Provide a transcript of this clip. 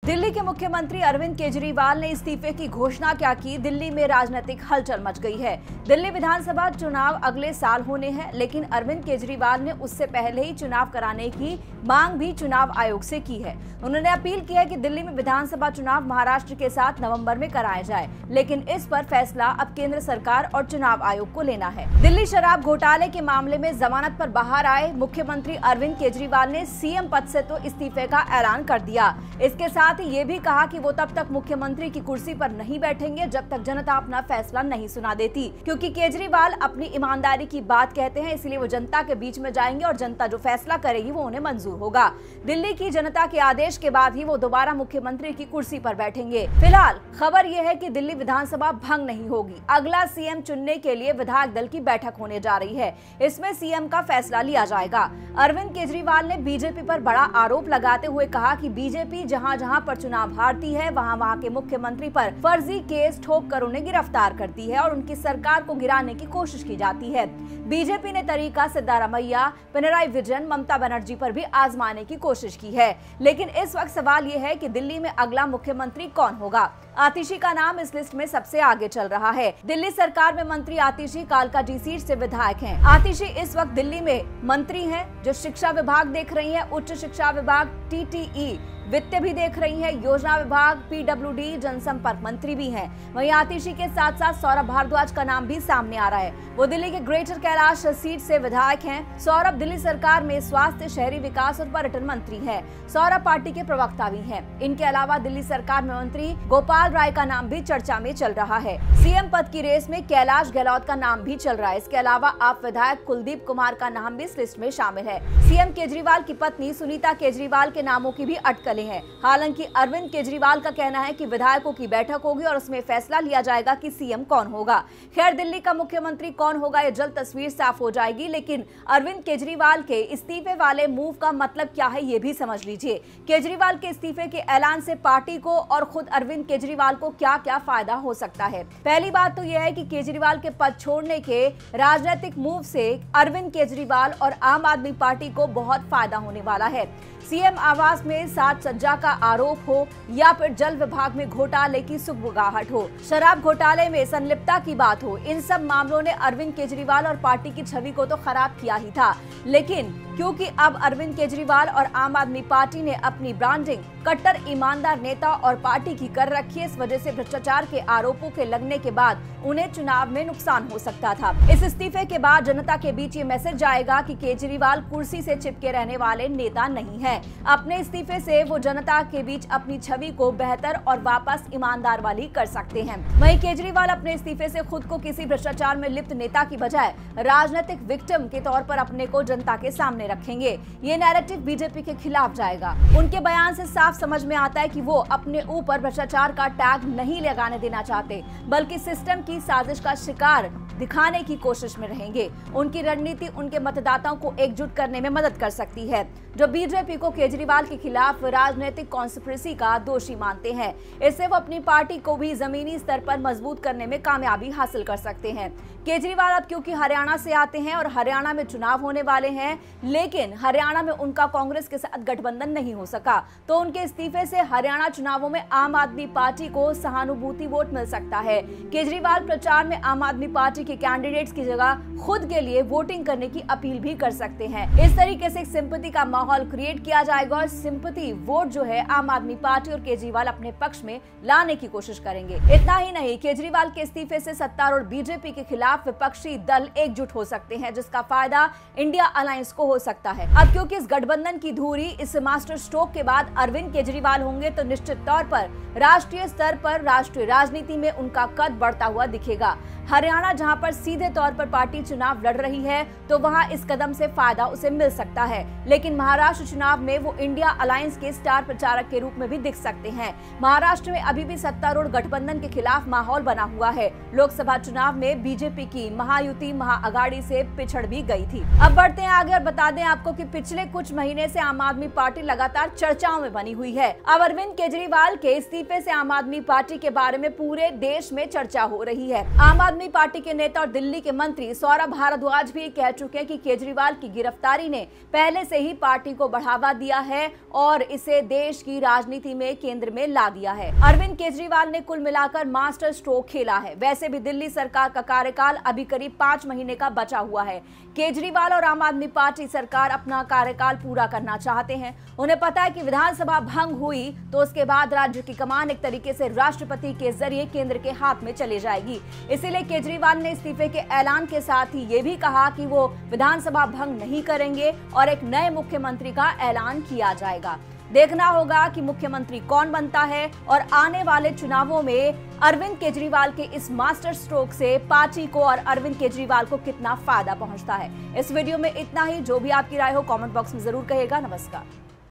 दिल्ली के मुख्यमंत्री अरविंद केजरीवाल ने इस्तीफे की घोषणा क्या की, दिल्ली में राजनीतिक हलचल मच गई है। दिल्ली विधानसभा चुनाव अगले साल होने हैं, लेकिन अरविंद केजरीवाल ने उससे पहले ही चुनाव कराने की मांग भी चुनाव आयोग से की है। उन्होंने अपील की है कि दिल्ली में विधानसभा चुनाव महाराष्ट्र के साथ नवंबर में कराया जाए, लेकिन इस पर फैसला अब केंद्र सरकार और चुनाव आयोग को लेना है। दिल्ली शराब घोटाले के मामले में जमानत पर बाहर आए मुख्यमंत्री अरविंद केजरीवाल ने सीएम पद से तो इस्तीफे का ऐलान कर दिया। इसके साथ ये भी कहा कि वो तब तक मुख्यमंत्री की कुर्सी पर नहीं बैठेंगे जब तक जनता अपना फैसला नहीं सुना देती, क्योंकि केजरीवाल अपनी ईमानदारी की बात कहते हैं, इसलिए वो जनता के बीच में जाएंगे और जनता जो फैसला करेगी वो उन्हें मंजूर होगा। दिल्ली की जनता के आदेश के बाद ही वो दोबारा मुख्यमंत्री की कुर्सी पर बैठेंगे। फिलहाल खबर यह है कि दिल्ली विधानसभा भंग नहीं होगी। अगला सीएम चुनने के लिए विधायक दल की बैठक होने जा रही है। इसमें सीएम का फैसला लिया जाएगा। अरविंद केजरीवाल ने बीजेपी पर बड़ा आरोप लगाते हुए कहा कि बीजेपी जहां जहां पर चुनाव हारती है वहां के मुख्यमंत्री पर फर्जी केस ठोक कर उन्हें गिरफ्तार करती है और उनकी सरकार को गिराने की कोशिश की जाती है। बीजेपी ने तरीका सिद्धारमैया, पिनराई विजयन, ममता बनर्जी पर भी आजमाने की कोशिश की है, लेकिन इस वक्त सवाल ये है कि दिल्ली में अगला मुख्यमंत्री कौन होगा। आतिशी का नाम इस लिस्ट में सबसे आगे चल रहा है। दिल्ली सरकार में मंत्री आतिशी कालकाजी सीट से विधायक हैं। आतिशी इस वक्त दिल्ली में मंत्री हैं, जो शिक्षा विभाग देख रही हैं, उच्च शिक्षा विभाग, टीटीई, वित्त भी देख रही है, योजना विभाग, पीडब्ल्यूडी, जनसंपर्क मंत्री भी हैं। वहीं आतिशी के साथ साथ सौरभ भारद्वाज का नाम भी सामने आ रहा है। वो दिल्ली के ग्रेटर कैलाश सीट से विधायक हैं। सौरभ दिल्ली सरकार में स्वास्थ्य, शहरी विकास और पर्यटन मंत्री हैं। सौरभ पार्टी के प्रवक्ता भी हैं। इनके अलावा दिल्ली सरकार में मंत्री गोपाल राय का नाम भी चर्चा में चल रहा है। सीएम पद की रेस में कैलाश गहलोत का नाम भी चल रहा है। इसके अलावा आप विधायक कुलदीप कुमार का नाम भी इस लिस्ट में शामिल है। सीएम केजरीवाल की पत्नी सुनीता केजरीवाल के नामों की भी अटकलें हैं। हालांकि अरविंद केजरीवाल का कहना है कि विधायकों की बैठक होगी और उसमें फैसला लिया जाएगा कि सीएम कौन होगा। खैर, दिल्ली का मुख्यमंत्री कौन होगा ये जल्द तस्वीर साफ हो जाएगी, लेकिन अरविंद केजरीवाल के इस्तीफे वाले मूव का मतलब क्या है ये भी समझ लीजिए। केजरीवाल के इस्तीफे के ऐलान से पार्टी को और खुद अरविंद केजरीवाल को क्या क्या फायदा हो सकता है। पहली बात तो यह है कि केजरीवाल के पद छोड़ने के राजनीतिक मूव से अरविंद केजरीवाल और आम आदमी पार्टी को बहुत फायदा होने वाला है। सीएम आवास में साज सज्जा का आरोप हो या फिर जल विभाग में घोटाले की सुगबुगाहट हो, शराब घोटाले में संलिप्तता की बात हो, इन सब मामलों ने अरविंद केजरीवाल और पार्टी की छवि को तो खराब किया ही था। लेकिन क्योंकि अब अरविंद केजरीवाल और आम आदमी पार्टी ने अपनी ब्रांडिंग कट्टर ईमानदार नेता और पार्टी की कर रखी है, इस वजह से भ्रष्टाचार के आरोपों के लगने के बाद उन्हें चुनाव में नुकसान हो सकता था। इस इस्तीफे के बाद जनता के बीच ये मैसेज जाएगा कि केजरीवाल कुर्सी से चिपके रहने वाले नेता नहीं है। अपने इस्तीफे से वो जनता के बीच अपनी छवि को बेहतर और वापस ईमानदार वाली कर सकते हैं। वहीं केजरीवाल अपने इस्तीफे से खुद को किसी भ्रष्टाचार में लिप्त नेता की बजाय राजनीतिक विक्टिम के तौर पर अपने को जनता के सामने रखेंगे। ये नैरेटिव बीजेपी के खिलाफ जाएगा। उनके बयान से साफ समझ में आता है कि वो अपने ऊपर भ्रष्टाचार का टैग नहीं लगाने देना चाहते, बल्कि सिस्टम की साजिश का शिकार दिखाने की कोशिश में रहेंगे। उनकी रणनीति उनके मतदाताओं को एकजुट करने में मदद कर सकती है, जो बीजेपी को केजरीवाल के खिलाफ राजनीतिक कॉन्स्पिरेसी का दोषी मानते हैं। इससे वो अपनी पार्टी को भी जमीनी स्तर पर मजबूत करने में कामयाबी हासिल कर सकते हैं। केजरीवाल अब क्योंकि हरियाणा से आते हैं और हरियाणा में चुनाव होने वाले हैं, लेकिन हरियाणा में उनका कांग्रेस के साथ गठबंधन नहीं हो सका, तो उनके इस्तीफे से हरियाणा चुनावों में आम आदमी पार्टी को सहानुभूति वोट मिल सकता है। केजरीवाल प्रचार में आम आदमी पार्टी के कैंडिडेट्स की जगह खुद के लिए वोटिंग करने की अपील भी कर सकते हैं। इस तरीके से एक सिंपैथी का माहौल क्रिएट किया जाएगा और सिंपैथी वोट जो है आम आदमी पार्टी और केजरीवाल अपने पक्ष में लाने की कोशिश करेंगे। इतना ही नहीं, केजरीवाल के इस्तीफे से सत्तारूढ़ बीजेपी के खिलाफ विपक्षी दल एकजुट हो सकते हैं, जिसका फायदा इंडिया अलायंस को हो सकता है। अब क्योंकि इस गठबंधन की धुरी इस मास्टर स्ट्रोक के बाद अरविंद केजरीवाल होंगे, तो निश्चित तौर पर राष्ट्रीय स्तर पर राष्ट्रीय राजनीति में उनका कद बढ़ता हुआ दिखेगा। हरियाणा जहां पर सीधे तौर पर पार्टी चुनाव लड़ रही है, तो वहां इस कदम से फायदा उसे मिल सकता है, लेकिन महाराष्ट्र चुनाव में वो इंडिया अलायंस के स्टार प्रचारक के रूप में भी दिख सकते हैं। महाराष्ट्र में अभी भी सत्तारूढ़ गठबंधन के खिलाफ माहौल बना हुआ है। लोकसभा चुनाव में बीजेपी की महायुति महाअघाड़ी से पिछड़ भी गई थी। अब बढ़ते हैं आगे और बता दें आपको कि पिछले कुछ महीने से आम आदमी पार्टी लगातार चर्चाओं में बनी हुई है। अब अरविंद केजरीवाल के इस्तीफे से आम आदमी पार्टी के बारे में पूरे देश में चर्चा हो रही है। आम आदमी पार्टी के नेता और दिल्ली के मंत्री सौरभ भारद्वाज भी कह चुके हैं कि केजरीवाल की गिरफ्तारी ने पहले से ही पार्टी पार्टी को बढ़ावा दिया है और इसे देश की राजनीति में केंद्र में ला दिया है। अरविंद केजरीवाल ने कुल मिलाकर मास्टर स्ट्रोक खेला है। वैसे भी दिल्ली सरकार का कार्यकाल अभी करीब 5 महीने का बचा हुआ है। केजरीवाल और आम आदमी पार्टी सरकार अपना कार्यकाल पूरा करना चाहते हैं। उन्हें पता है कि विधानसभा भंग हुई तो उसके बाद राज्य की कमान एक तरीके से राष्ट्रपति के जरिए केंद्र के हाथ में चली जाएगी। इसीलिए केजरीवाल ने इस्तीफे के ऐलान के साथ ही ये भी कहा कि वो विधानसभा भंग नहीं करेंगे और एक नए मुख्यमंत्री का ऐलान किया जाएगा। देखना होगा कि मुख्यमंत्री कौन बनता है और आने वाले चुनावों में अरविंद केजरीवाल के इस मास्टर स्ट्रोक से पार्टी को और अरविंद केजरीवाल को कितना फायदा पहुंचता है। इस वीडियो में इतना ही। जो भी आपकी राय हो कमेंट बॉक्स में जरूर कहिएगा। नमस्कार।